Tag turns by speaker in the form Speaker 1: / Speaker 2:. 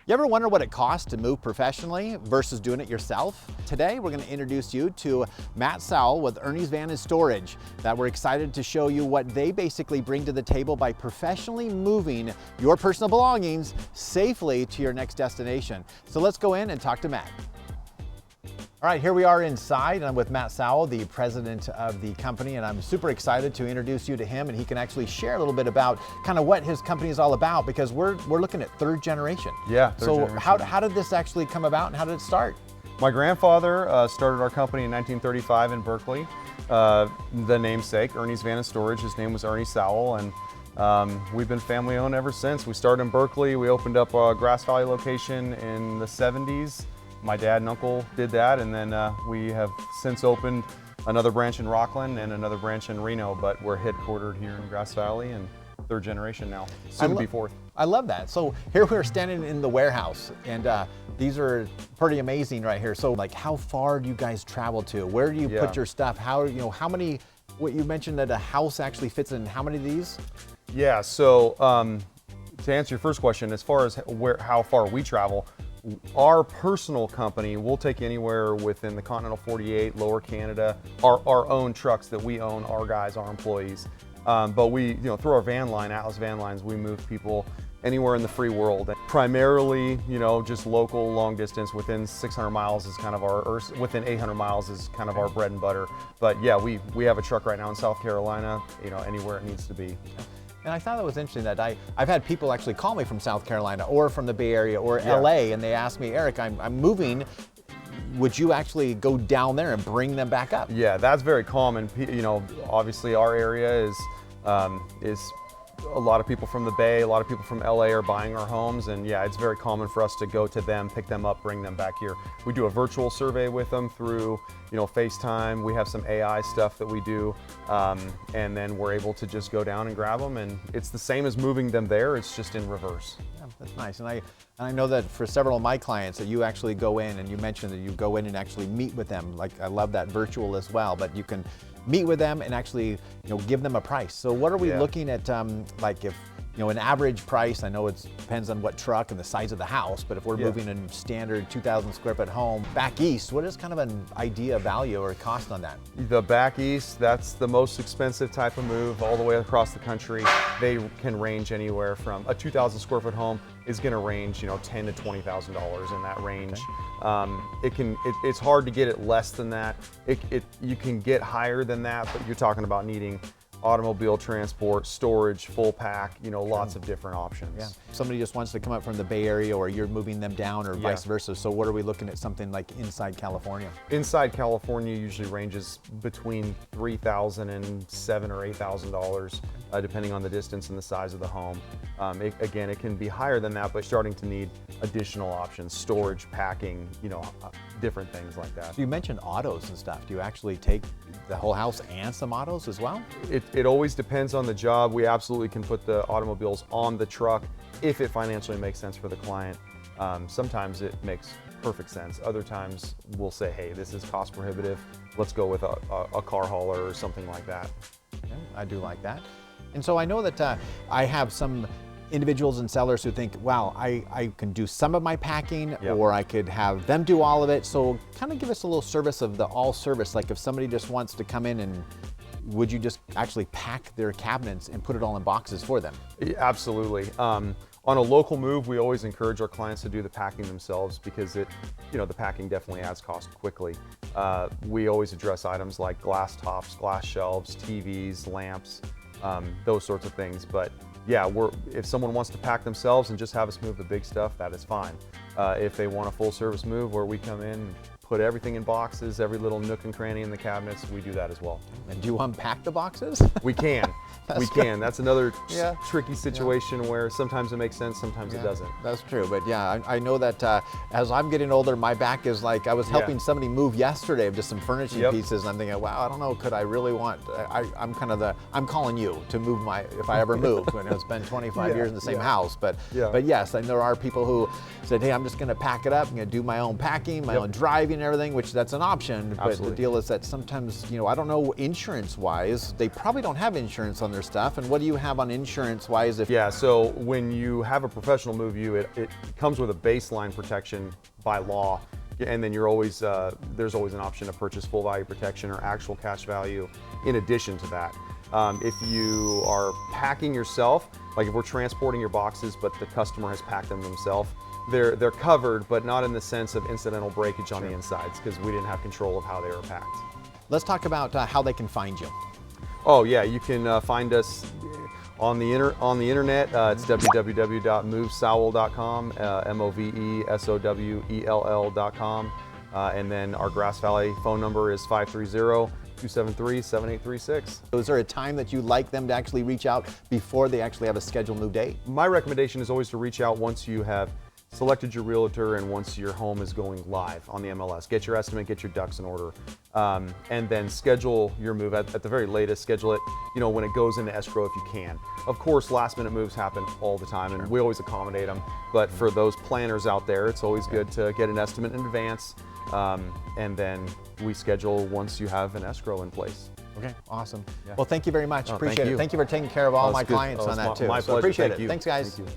Speaker 1: You ever wonder what it costs to move professionally versus doing it yourself? Today, we're going to introduce you to Matt Sowell with Ernie's Van & Storage. That we're excited to show you what they basically bring to the table by professionally moving your personal belongings safely to your next destination. So let's go in and talk to Matt. All right, here we are inside, and I'm with Matt Sowell, the president of the company, and I'm super excited to introduce you to him, and he can actually share a little bit about kind of what his company is all about, because we're looking at third generation.
Speaker 2: Yeah.
Speaker 1: So how did this actually come about, and how did it start?
Speaker 2: My grandfather started our company in 1935 in Berkeley. The namesake, Ernie's Van & Storage, his name was Ernie Sowell, and we've been family owned ever since. We started in Berkeley. We opened up a Grass Valley location in the 70s. My dad and uncle did that, and then we have since opened another branch in Rockland and another branch in Reno, but we're headquartered here in Grass Valley and third generation now, soon to be fourth.
Speaker 1: I love that. So here we're standing in the warehouse, and these are pretty amazing right here. So like, how far do you guys travel to? Where do you put your stuff? How many, what you mentioned that a house actually fits in how many of these?
Speaker 2: Yeah, so to answer your first question, as far as how far we travel, our personal company will take anywhere within the continental 48, lower Canada, our own trucks that we own, our guys, our employees. But we, through our van line, Atlas Van Lines, we move people anywhere in the free world. Primarily, just local, long distance, within 600 miles is kind of or within 800 miles is kind of our bread and butter. But yeah, we have a truck right now in South Carolina, anywhere it needs to be.
Speaker 1: And I thought that was interesting that I've had people actually call me from South Carolina or from the Bay Area or LA, and they ask me, Eric, I'm moving. Would you actually go down there and bring them back up?
Speaker 2: Yeah, that's very common. Obviously our area is a lot of people from the Bay, a lot of people from LA are buying our homes, and yeah, it's very common for us to go to them, pick them up, bring them back here. We do a virtual survey with them through, FaceTime. We have some AI stuff that we do, and then we're able to just go down and grab them, and it's the same as moving them there, it's just in reverse.
Speaker 1: Yeah, that's nice. And I know that for several of my clients that you actually go in, and you mentioned that you go in and actually meet with them. Like, I love that virtual as well, but you can meet with them and actually, give them a price. So what are we looking at, like if, an average price, I know it depends on what truck and the size of the house, but if we're moving a standard 2,000 square foot home back east, what is kind of an idea value or cost on that?
Speaker 2: The back east, that's the most expensive type of move all the way across the country. They can range anywhere from a 2,000 square foot home is going to range, $10,000 to $20,000 in that range. Okay. It's hard to get it less than that. You can get higher than that, but you're talking about needing automobile transport, storage, full pack, lots of different options.
Speaker 1: Yeah. Somebody just wants to come up from the Bay Area, or you're moving them down, or vice versa. So what are we looking at, something like inside California? Inside
Speaker 2: California usually ranges between $3,000 and $7,000 or $8,000, depending on the distance and the size of the home. Again, it can be higher than that, but starting to need additional options, storage, packing, different things like that.
Speaker 1: So you mentioned autos and stuff. Do you actually take the whole house and some autos as well?
Speaker 2: It always depends on the job. We absolutely can put the automobiles on the truck if it financially makes sense for the client. Sometimes it makes perfect sense. Other times we'll say, hey, this is cost prohibitive. Let's go with a car hauler or something like that.
Speaker 1: Yeah, I do like that. And so I know that I have some individuals and sellers who think, wow, I can do some of my packing, or I could have them do all of it. So kind of give us a little service of the all service. Like if somebody just wants to come in, and would you just actually pack their cabinets and put it all in boxes for them?
Speaker 2: Absolutely. On a local move, we always encourage our clients to do the packing themselves, because the packing definitely adds cost quickly. We always address items like glass tops, glass shelves, TVs, lamps, those sorts of things. But yeah, if someone wants to pack themselves and just have us move the big stuff, that is fine. If they want a full service move where we come in, put everything in boxes, every little nook and cranny in the cabinets, we do that as well.
Speaker 1: And do you unpack the boxes?
Speaker 2: We can. We can. That's another tricky situation where sometimes it makes sense, sometimes it doesn't.
Speaker 1: That's true. But yeah, I know that as I'm getting older, my back is like, I was helping somebody move yesterday of just some furnishing pieces, and I'm thinking, wow, I don't know, could I really want, I'm calling you to move if I ever move. And it's been 25 years in the same house. But yes, and there are people who said, hey, I'm just going to pack it up, I'm going to do my own packing, my own driving, and everything, which that's an option. But
Speaker 2: Absolutely.
Speaker 1: the deal is that sometimes, you know, I don't know insurance-wise, they probably don't have insurance on their stuff. And what do you have on insurance-wise? If
Speaker 2: Yeah, so when you have a professional move you, it comes with a baseline protection by law, and then you're always there's always an option to purchase full value protection or actual cash value in addition to that. If you are packing yourself, like if we're transporting your boxes but the customer has packed them themselves, they're covered, but not in the sense of incidental breakage on the insides, because we didn't have control of how they were packed.
Speaker 1: let's talk about how they can find you.
Speaker 2: Oh yeah, you can find us on the internet. It's www.movesowell.com, MOVESOWELL.com, and then our Grass Valley phone number is 530-273-7836.
Speaker 1: Is there a time that you like them to actually reach out before they actually have a scheduled move date?
Speaker 2: My recommendation is always to reach out once you have selected your realtor and once your home is going live on the MLS. Get your estimate, get your ducks in order, and then schedule your move at the very latest. Schedule it, you know, when it goes into escrow if you can. Of course, last minute moves happen all the time, and we always accommodate them. But for those planners out there, it's always good to get an estimate in advance, and then we schedule once you have an escrow in place.
Speaker 1: Okay, awesome.
Speaker 2: Yeah.
Speaker 1: Well, thank you very much.
Speaker 2: Oh,
Speaker 1: Appreciate
Speaker 2: thank
Speaker 1: it.
Speaker 2: you.
Speaker 1: Thank you for taking care of all
Speaker 2: Oh,
Speaker 1: my
Speaker 2: it's good.
Speaker 1: clients
Speaker 2: Oh,
Speaker 1: on
Speaker 2: it's
Speaker 1: that too.
Speaker 2: my
Speaker 1: So
Speaker 2: pleasure.
Speaker 1: appreciate
Speaker 2: Thank
Speaker 1: it.
Speaker 2: you.
Speaker 1: Thanks, guys.
Speaker 2: Thank you.